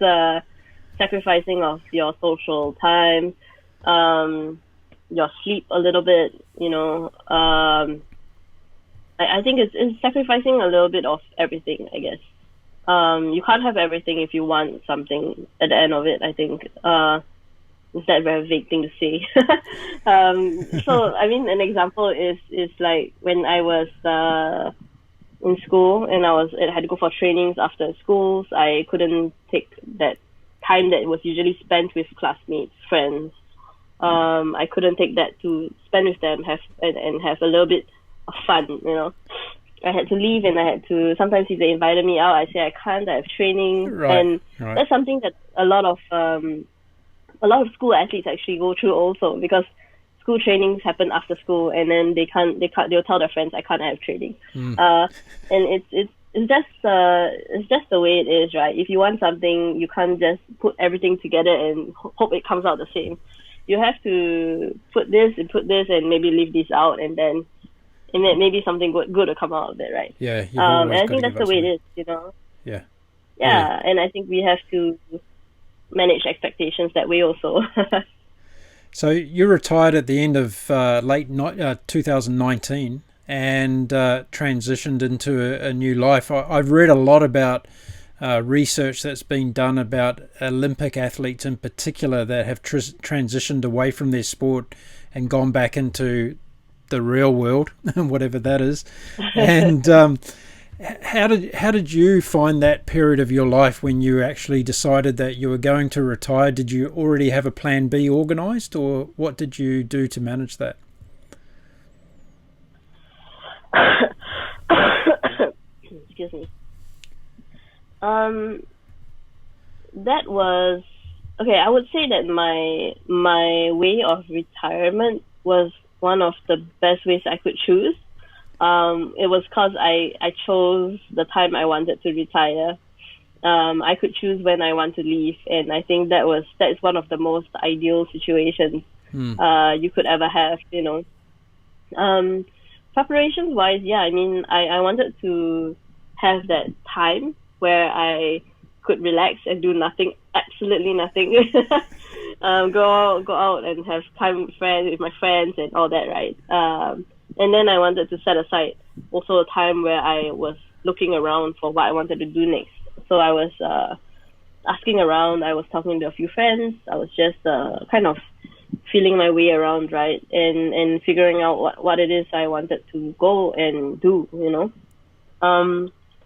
sacrificing of your social time, your sleep a little bit. You know, I think it's sacrificing a little bit of everything, I guess. You can't have everything if you want something at the end of it, I think. Is that a very vague thing to say? So, I mean, an example is like when I was in school and I had to go for trainings after schools. I couldn't take that time that was usually spent with classmates, friends. I couldn't take that to spend with them, and have a little bit of fun, you know. I had to leave, and I had to, sometimes if they invited me out, I say I can't, I have training. Right, and right. That's something that a lot of school athletes actually go through also, because school trainings happen after school, and then they'll tell their friends, I can't have training. And it's just the way it is, right? If you want something, you can't just put everything together and hope it comes out the same. You have to put this and maybe leave this out, and then maybe something good will come out of it, right? Yeah. And I think that's the way it is, you know. Yeah. Yeah, and I think we have to manage expectations that way also. So you retired at the end of late 2019 and transitioned into a new life. I've read a lot about research that's been done about Olympic athletes in particular that have transitioned away from their sport and gone back into the real world, whatever that is. And how did you find that period of your life when you actually decided that you were going to retire? Did you already have a plan B organised, or what did you do to manage that? Excuse me. That was okay. I would say that my way of retirement was one of the best ways I could choose. It was because I chose the time I wanted to retire. I could choose when I want to leave, and I think that is one of the most ideal situations you could ever have, you know. Preparations wise, yeah, I mean, I wanted to have that time where I could relax and do nothing, absolutely nothing. Go out and have time with my friends and all that, right? And then I wanted to set aside also a time where I was looking around for what I wanted to do next. So I was asking around, I was talking to a few friends, I was just kind of feeling my way around, right? And figuring out what it is I wanted to go and do, you know?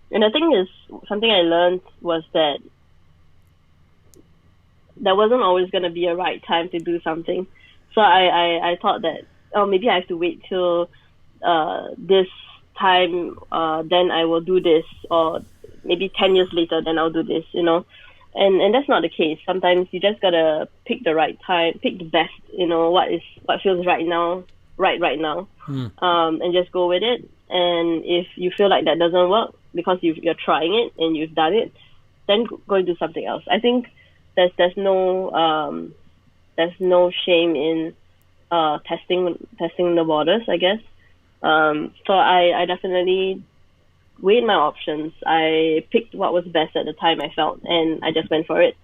And the thing is, something I learned was that there wasn't always going to be a right time to do something. So I thought that, maybe I have to wait till this time, then I will do this, or maybe 10 years later, then I'll do this, you know. And that's not the case. Sometimes you just gotta pick the right time, pick the best, you know, what feels right now, and just go with it. And if you feel like that doesn't work because you're trying it and you've done it, then go and do something else. I think there's no shame in testing the waters, I guess. So I definitely weighed my options. I picked what was best at the time I felt, and I just went for it.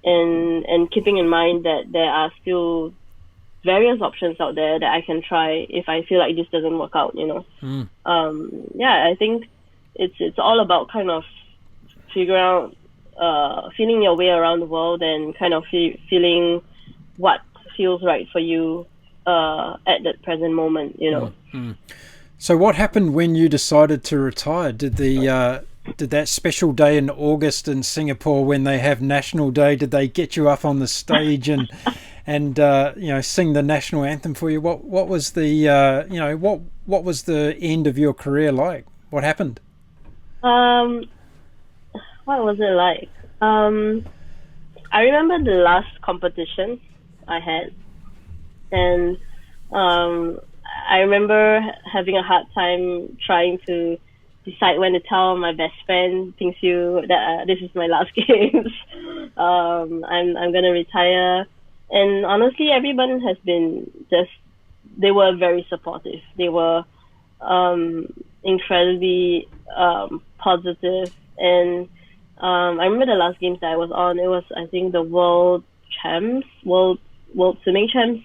And keeping in mind that there are still various options out there that I can try if I feel like this doesn't work out, Yeah, I think it's all about kind of figuring out, feeling your way around the world and kind of feeling what feels right for you at that present moment. So what happened when you decided to retire? Did that special day in August in Singapore when they have National Day, did they get you up on the stage and sing the national anthem for you? What was the what was the end of your career like? What happened? What was it like? I remember the last competition I had, and I remember having a hard time trying to decide when to tell my best friend, Pingxiu, that this is my last games. I'm gonna retire. And honestly, everyone has been they were very supportive. They were incredibly positive. And I remember the last games that I was on, it was, I think, the world swimming champs.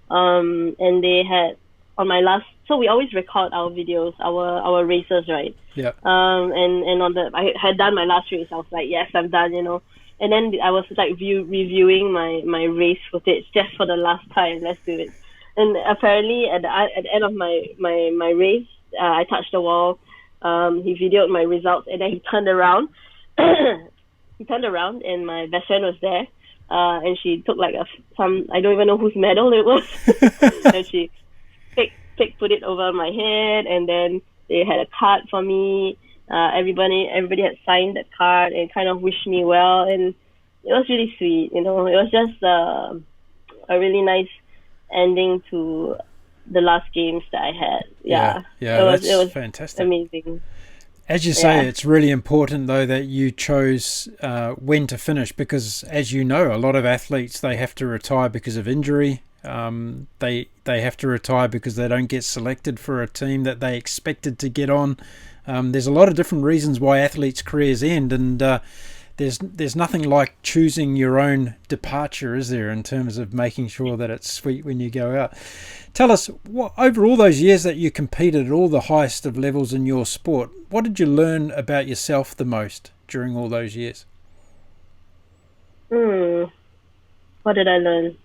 And they had, on my last, so we always record our videos, our races, right? Yeah. And I had done my last race. I was like, yes, I'm done, And then I was like reviewing my race footage just for the last time. Let's do it. And apparently at the end of my race, I touched the wall. He videoed my results, and then he turned around. And my best friend was there. And she took like I don't even know whose medal it was. And she put it over my head, and then they had a card for me. Everybody had signed that card and kind of wished me well, and it was really sweet. It was just a really nice ending to the last games that I had. Yeah, it was fantastic, amazing. As you say, it's really important though that you chose when to finish, because as you know, a lot of athletes, they have to retire because of injury. They have to retire because they don't get selected for a team that they expected to get on. There's a lot of different reasons why athletes' careers end, and there's nothing like choosing your own departure, is there, in terms of making sure that it's sweet when you go out. Tell us, over all those years that you competed at all the highest of levels in your sport, what did you learn about yourself the most during all those years? What did I learn?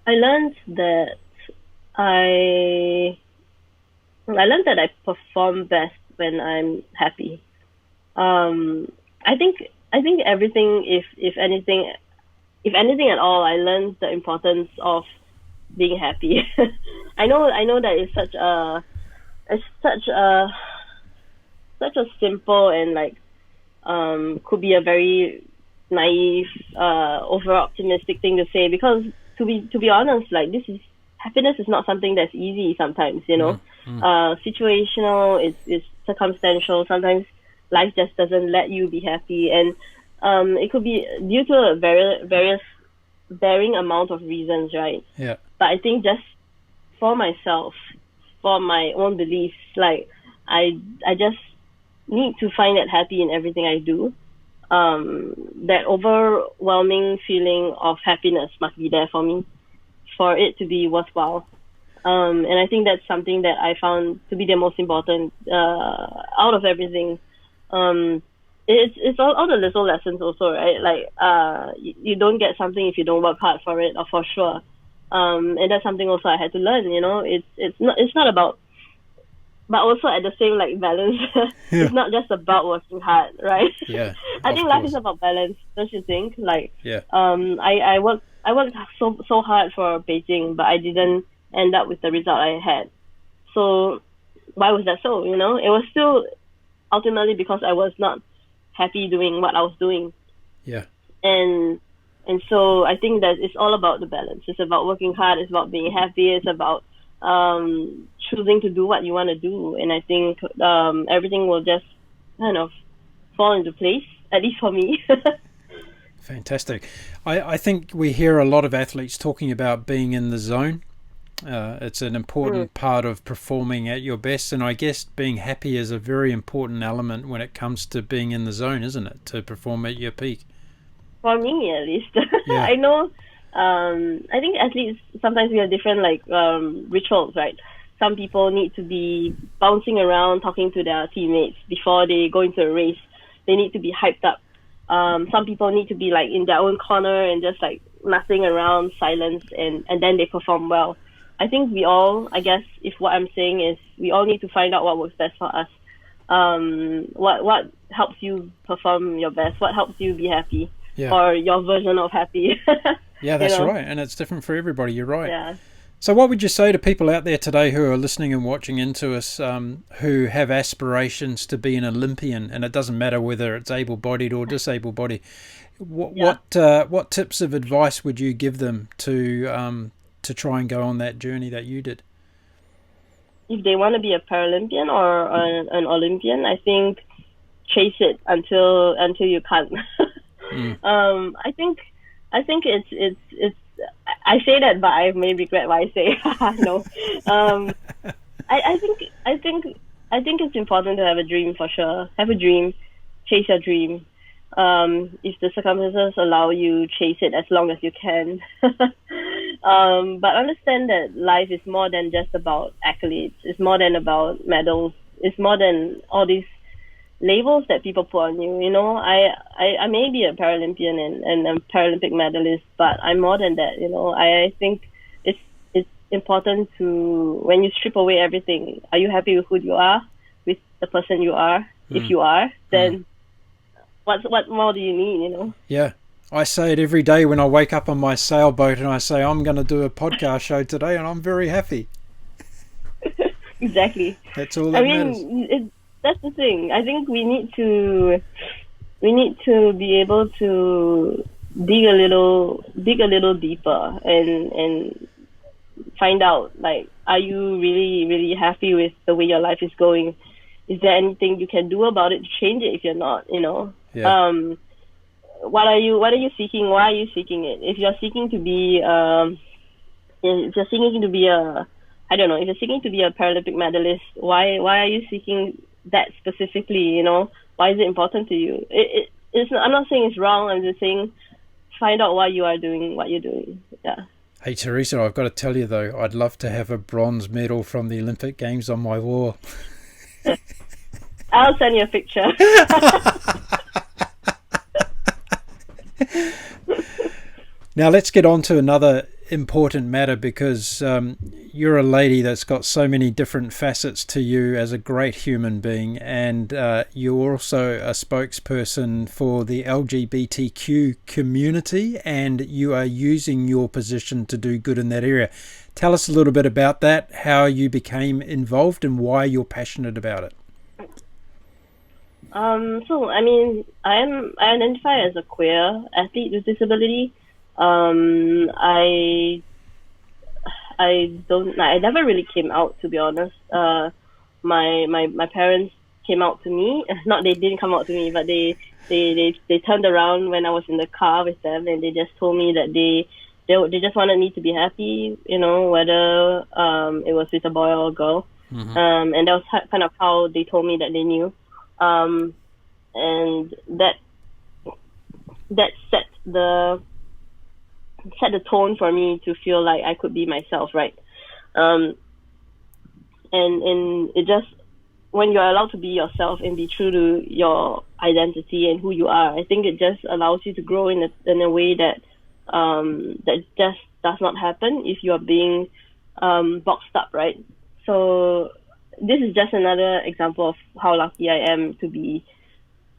I learned that I perform best when I'm happy. I think everything, if anything at all, I learned the importance of being happy. I know that it's such a simple and like could be a very naive, over optimistic thing to say, because to be honest, like happiness is not something that's easy sometimes, situational, it's circumstantial. Sometimes life just doesn't let you be happy, and it could be due to a various varying amount of reasons, right? Yeah. But I think just for myself, for my own beliefs, like I just need to find that happy in everything I do. That overwhelming feeling of happiness must be there for me, for it to be worthwhile. And I think that's something that I found to be the most important out of everything. It's all the little lessons also, right? Like you don't get something if you don't work hard for it, or for sure. And that's something also I had to learn. It's not about, but also at the same like balance. It's not just about working hard, right? Yeah. I think life is about balance, don't you think? Like, yeah. I worked so hard for Beijing, but I didn't end up with the result I had. So why was that so? It was still ultimately because I was not happy doing what I was doing. Yeah. And so I think that it's all about the balance. It's about working hard. It's about being happy. It's about choosing to do what you want to do. And I think everything will just kind of fall into place, at least for me. Fantastic. I think we hear a lot of athletes talking about being in the zone. It's an important part of performing at your best, and I guess being happy is a very important element when it comes to being in the zone, isn't it? To perform at your peak. For me, at least. Yeah. I know. I think athletes sometimes we have different rituals, right? Some people need to be bouncing around, talking to their teammates before they go into a race. They need to be hyped up. Some people need to be like in their own corner and just like nothing around, silence, and then they perform well. I think we all, I guess, if what I'm saying is we all need to find out what works best for us. What helps you perform your best? What helps you be happy? Yeah. Or your version of happy? Yeah, that's right. And it's different for everybody. You're right. Yeah. So what would you say to people out there today who are listening and watching into us, who have aspirations to be an Olympian, and it doesn't matter whether it's able-bodied or disabled-bodied? What tips of advice would you give them to try and go on that journey that you did? If they want to be a Paralympian or an Olympian, I think chase it until you can't. I think it's. I say that, but I may regret what I say. No. I think it's important to have a dream for sure. Have a dream, chase your dream. If the circumstances allow you, chase it as long as you can. But understand that life is more than just about accolades. It's more than about medals. It's more than all these labels that people put on you. You know, I may be a Paralympian and a Paralympic medalist, but I'm more than that. You know, I think it's important to, when you strip away everything, are you happy with who you are, with the person you are? If you are, then what more do you need? You know? Yeah. I say it every day when I wake up on my sailboat and I say, I'm going to do a podcast show today, and I'm very happy. Exactly. That's all that matters. That's the thing. I think we need to be able to dig a little deeper and find out, like, are you really, really happy with the way your life is going? Is there anything you can do about it to change it if you're not, you know? Yeah. What are you seeking? Why are you seeking it? If you're seeking to be if you're seeking to be a Paralympic medalist, why are you seeking that specifically? You know, why is it important to you? I'm not saying it's wrong. I'm just saying find out why you are doing what you're doing. Yeah. Hey Theresa, I've got to tell you though, I'd love to have a bronze medal from the Olympic Games on my wall. I'll send you a picture. Now let's get on to another important matter, because you're a lady that's got so many different facets to you as a great human being, and you're also a spokesperson for the LGBTQ community, and you are using your position to do good in that area. Tell us a little bit about that, how you became involved and why you're passionate about it. So I mean, I identify as a queer athlete with disability. I never really came out, to be honest. My parents came out to me. They didn't come out to me, but they turned around when I was in the car with them, and they just told me that they just wanted me to be happy, you know, whether it was with a boy or a girl. Mm-hmm. And that was kind of how they told me that they knew. And that set the tone for me to feel like I could be myself, right? And it just, when you're allowed to be yourself and be true to your identity and who you are, I think it just allows you to grow in a way that that just does not happen if you are being boxed up, right? So this is just another example of how lucky I am to be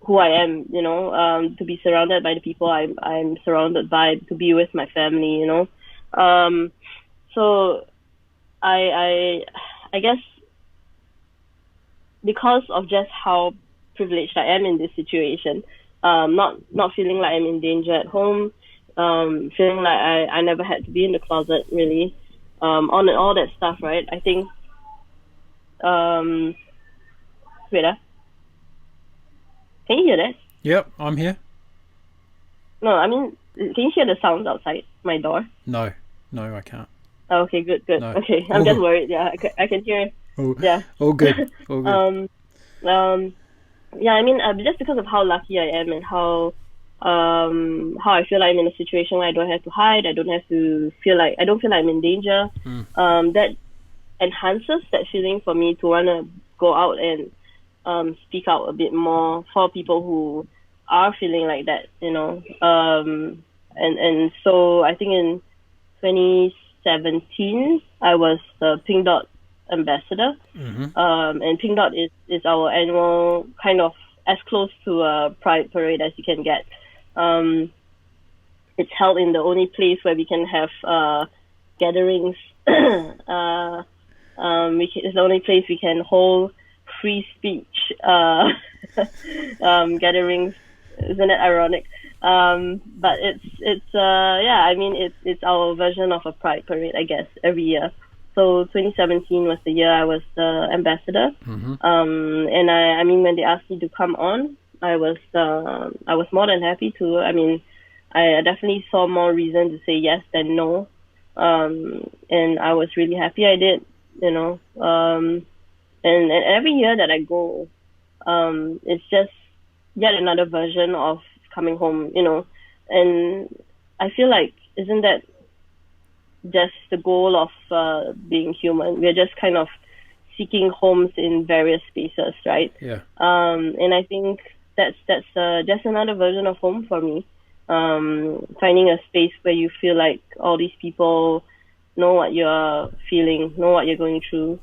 who I am, you know, to be surrounded by the people I'm surrounded by, to be with my family, you know. So I guess because of just how privileged I am in this situation, not feeling like I'm in danger at home, feeling like I never had to be in the closet, really, all that stuff, right? I think wait, can you hear that? Yep, I'm here. No, I mean, can you hear the sounds outside my door? No, I can't. Okay, good, good. No. Okay, I'm just worried. Yeah, I can hear. Yeah. All good. All good. Yeah, I mean, just because of how lucky I am and how I feel like I'm in a situation where I don't have to hide, I don't have to feel like I don't feel like I'm in danger. That enhances that feeling for me to want to go out and speak out a bit more for people who are feeling like that, you know. And so I think in 2017 I was the Pink Dot ambassador. And Pink Dot is our annual, kind of as close to a pride parade as you can get. It's held in the only place where we can have gatherings. It's the only place we can hold free speech gatherings. Isn't it ironic? But it's yeah, I mean, it's our version of a pride parade, I guess, every year. So 2017 was the year I was the ambassador. And I mean, when they asked me to come on, I was more than happy to. I mean, I definitely saw more reason to say yes than no. And I was really happy I did, you know. And every year that I go, it's just yet another version of coming home, you know. And I feel like, isn't that just the goal of being human? We're just kind of seeking homes in various spaces, right? Yeah. And I think that's just another version of home for me. Finding a space where you feel like all these people know what you're feeling, know what you're going through.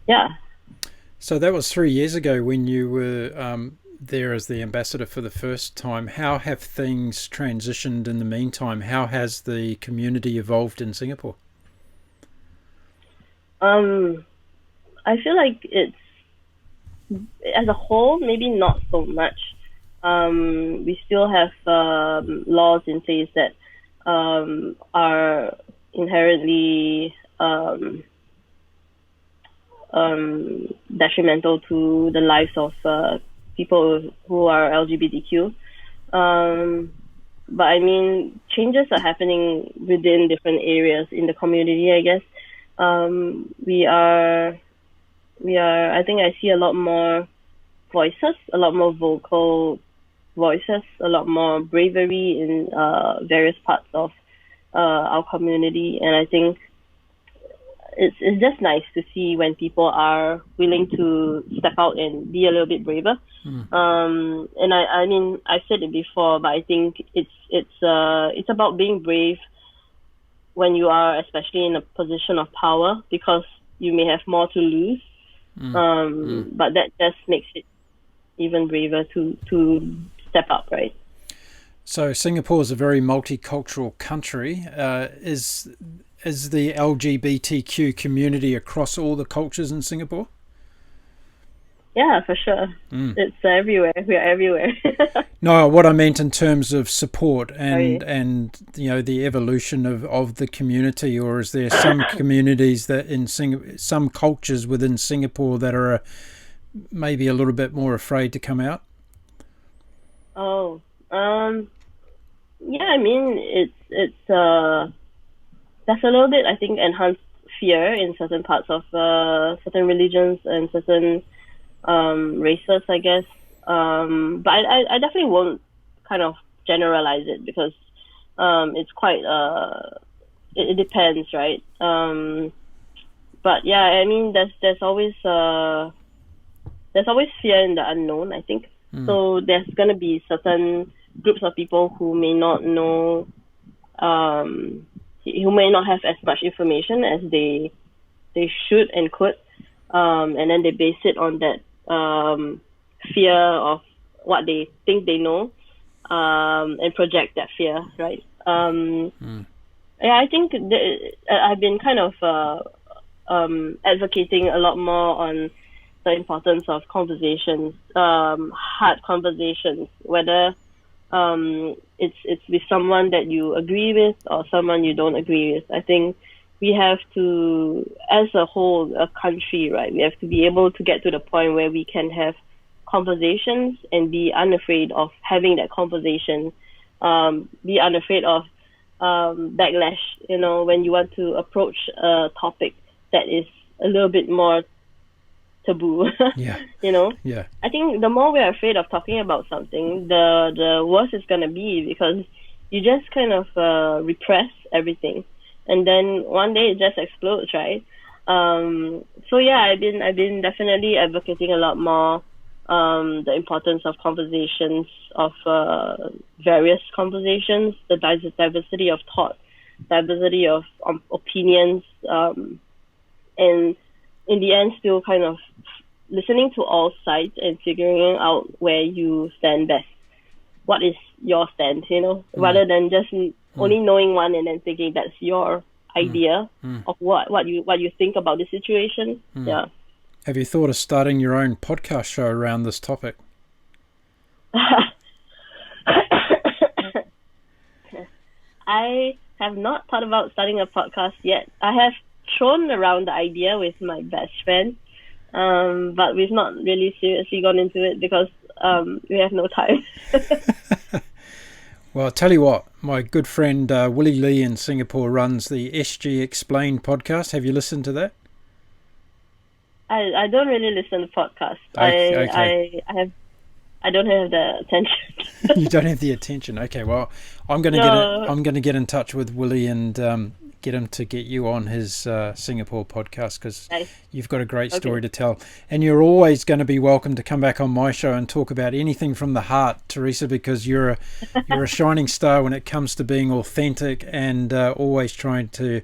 Yeah. So that was 3 years ago when you were there as the ambassador for the first time. How have things transitioned in the meantime? How has the community evolved in Singapore? I feel like it's, as a whole, maybe not so much. We still have laws in place that are inherently detrimental to the lives of people who are LGBTQ. But I mean, changes are happening within different areas in the community, I guess. We are, I think I see a lot more voices, a lot more vocal voices, a lot more bravery in various parts of our community. And I think it's just nice to see when people are willing to step out and be a little bit braver. And I mean, I've said it before, but I think it's about being brave when you are especially in a position of power, because you may have more to lose. But that just makes it even braver to step up, right? So Singapore is a very multicultural country. Is the LGBTQ community across all the cultures in Singapore? Yeah, for sure. It's everywhere. We are everywhere. No, what I meant in terms of support and you know, the evolution of the community, or is there some communities that in some cultures within Singapore that are maybe a little bit more afraid to come out? Oh, yeah. I mean, it's that's a little bit, I think, enhanced fear in certain parts of certain religions and certain races, I guess. But I definitely won't kind of generalize it, because it's quite it depends, right? But yeah, I mean, there's always fear in the unknown, I think. So there's gonna be certain groups of people who may not know, who may not have as much information as they should and could, and then they base it on that fear of what they think they know, and project that fear, right? Yeah, I think I've been kind of advocating a lot more on the importance of conversations, hard conversations, whether it's with someone that you agree with or someone you don't agree with. I think we have to, as a whole, a country, right, we have to be able to get to the point where we can have conversations and be unafraid of having that conversation, be unafraid of backlash, when you want to approach a topic that is a little bit more taboo. Yeah. Yeah. I think the more we're afraid of talking about something, the worse it's gonna be, because you just kind of repress everything, and then one day it just explodes, right? So yeah, I've been definitely advocating a lot more the importance of conversations, of various conversations, the diversity of thought, diversity of opinions, and in the end, still kind of listening to all sides and figuring out where you stand best. What is your stand, rather than just only knowing one and then thinking that's your idea of what you think about the situation. Yeah. Have you thought of starting your own podcast show around this topic? I have not thought about starting a podcast yet. I have thrown around the idea with my best friend, but we've not really seriously gone into it because we have no time. Well, I'll tell you what, my good friend Willie Lee in Singapore runs the SG Explained podcast. Have you listened to that? I don't really listen to podcasts. Okay. I don't have the attention. You don't have the attention. Okay, well, I'm going to get in touch with Willie and get him to get you on his Singapore podcast, because you've got a great story to tell, and you're always going to be welcome to come back on my show and talk about anything from the heart, Theresa, because you're a shining star when it comes to being authentic and always trying to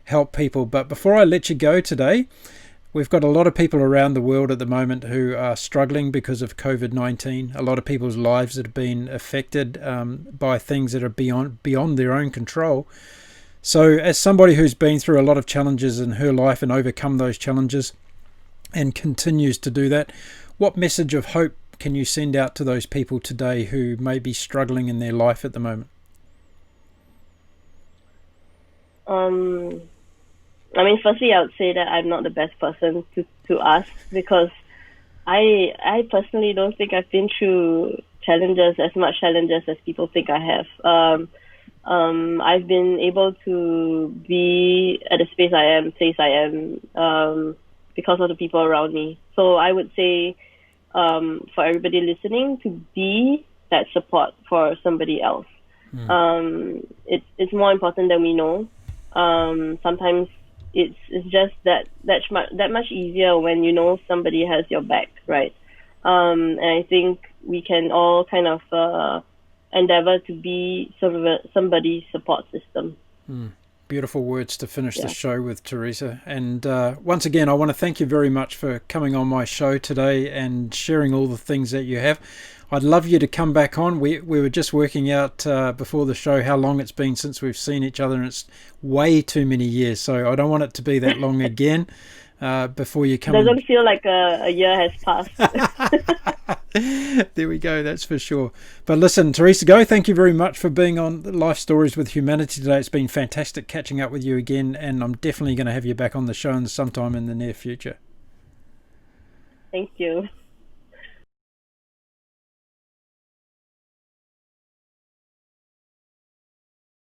help people. But before I let you go today, we've got a lot of people around the world at the moment who are struggling because of COVID-19. A lot of people's lives that have been affected by things that are beyond their own control. So as somebody who's been through a lot of challenges in her life and overcome those challenges and continues to do that, what message of hope can you send out to those people today who may be struggling in their life at the moment? Firstly, I would say that I'm not the best person to ask, because I personally don't think I've been through as much challenges as people think I have. I've been able to be at the place I am, because of the people around me. So I would say, for everybody listening, to be that support for somebody else. It's more important than we know. Sometimes it's just that much easier when you know somebody has your back, right? And I think we can all kind of endeavor to be sort of somebody's support system. Beautiful words to finish the show with, Theresa. And once again, I want to thank you very much for coming on my show today and sharing all the things that you have. I'd love you to come back on. We were just working out before the show how long it's been since we've seen each other, and it's way too many years. So I don't want it to be that long again before you come. Doesn't feel like a year has passed. There we go, that's for sure. But listen, Theresa Goh, thank you very much for being on Life Stories with Humanity today. It's been fantastic catching up with you again, and I'm definitely going to have you back on the show sometime in the near future. Thank you.